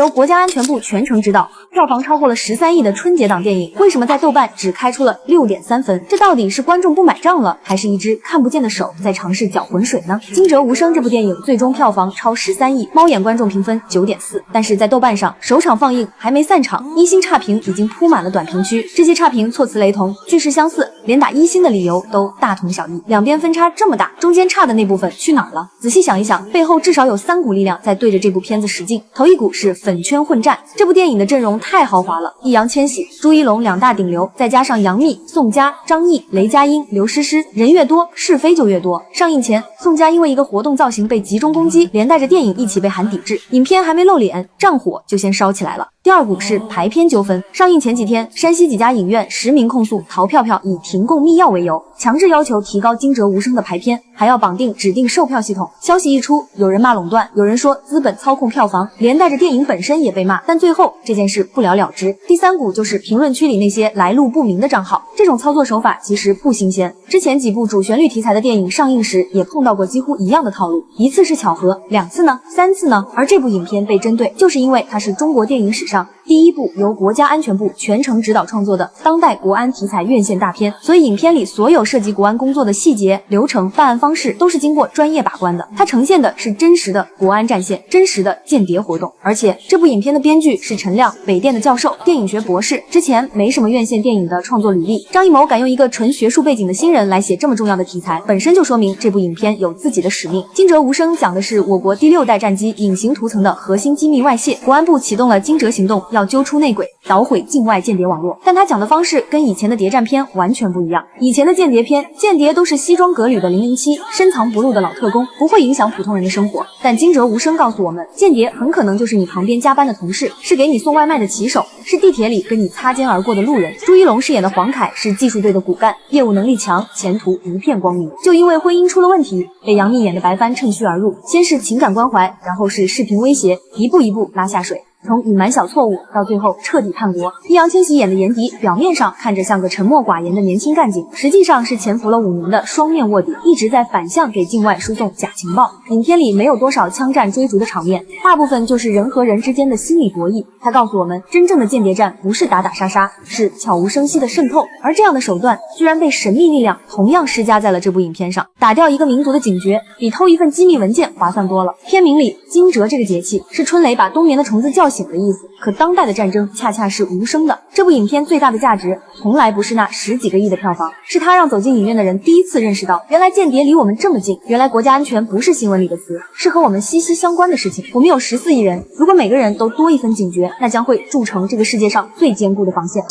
由国家安全部全程指导，票房超过了13亿的春节档电影，为什么在豆瓣只开出了6.3分？这到底是观众不买账了，还是一只看不见的手在尝试搅浑水呢？《惊蛰无声》这部电影最终票房超13亿，猫眼观众评分9.4，但是在豆瓣上首场放映还没散场，1星差评已经铺满了短评区，这些差评措辞雷同，句式相似，连打1星的理由都大同小异，两边分差这么大，中间差的那部分去哪儿了？仔细想一想，背后至少有3股力量在对着这部片子使劲。头一股是粉圈混战，这部电影的阵容太豪华了，易烊千玺、朱一龙2大顶流，再加上杨幂、宋佳、张译、雷佳音、刘诗诗，人越多是非就越多。上映前，宋佳因为一个活动造型被集中攻击，连带着电影一起被喊抵制，影片还没露脸，战火就先烧起来了。第二股是排片纠纷，上映前几天，山西几家影院实名控诉淘票票以停供密钥为由，强制要求提高《惊蛰无声》的排片，还要绑定指定售票系统。消息一出，有人骂垄断，有人说资本操控票房，连带着电影本身也被骂，但最后这件事不了了之。第三股就是评论区里那些来路不明的账号，这种操作手法其实不新鲜，之前几部主旋律题材的电影上映时也碰到过几乎一样的套路，一次是巧合，2次呢，3次呢？而这部影片被针对，就是因为它是中国电影史上第一部由国家安全部全程指导创作的当代国安题材院线大片，所以影片里所有涉及国安工作的细节、流程、办案方式都是经过专业把关的。它呈现的是真实的国安战线，真实的间谍活动。而且这部影片的编剧是陈亮，北电的教授，电影学博士，之前没什么院线电影的创作履历。张艺谋敢用一个纯学术背景的新人来写这么重要的题材，本身就说明这部影片有自己的使命。惊蛰无声讲的是我国第6代战机隐形涂层的核心机密外泄，国安部启动了惊蛰行动，要揪出内鬼，捣毁境外间谍网络。但他讲的方式跟以前的谍战片完全不一样。以前的间谍片，间谍都是西装革履的007，深藏不露的老特工，不会影响普通人的生活。但惊蛰无声告诉我们，间谍很可能就是你旁边加班的同事，是给你送外卖的骑手，是地铁里跟你擦肩而过的路人。朱一龙饰演的黄凯是技术队的骨干，业务能力强，前途一片光明。就因为婚姻出了问题，被杨幂演的白帆趁虚而入，先是情感关怀，然后是视频威胁，一步一步拉下水。从隐瞒小错误到最后彻底叛国，易烊千玺演的严迪表面上看着像个沉默寡言的年轻干警，实际上是潜伏了5年的双面卧底，一直在反向给境外输送假情报。影片里没有多少枪战追逐的场面，大部分就是人和人之间的心理博弈。他告诉我们，真正的间谍战不是打打杀杀，是悄无声息的渗透，而这样的手段居然被神秘力量同样施加在了这部影片上。打掉一个民族的警觉，比偷一份机密文件划算多了。片名里惊蛰这个节气是春雷把冬眠的虫子叫醒的意思，可当代的战争恰恰是无声的。这部影片最大的价值从来不是那10几个亿的票房，是它让走进影院的人第一次认识到，原来间谍离我们这么近，原来国家安全不是新闻里的词，是和我们息息相关的事情。我们有14亿人，如果每个人都多一分警觉，那将会铸成这个世界上最坚固的防线。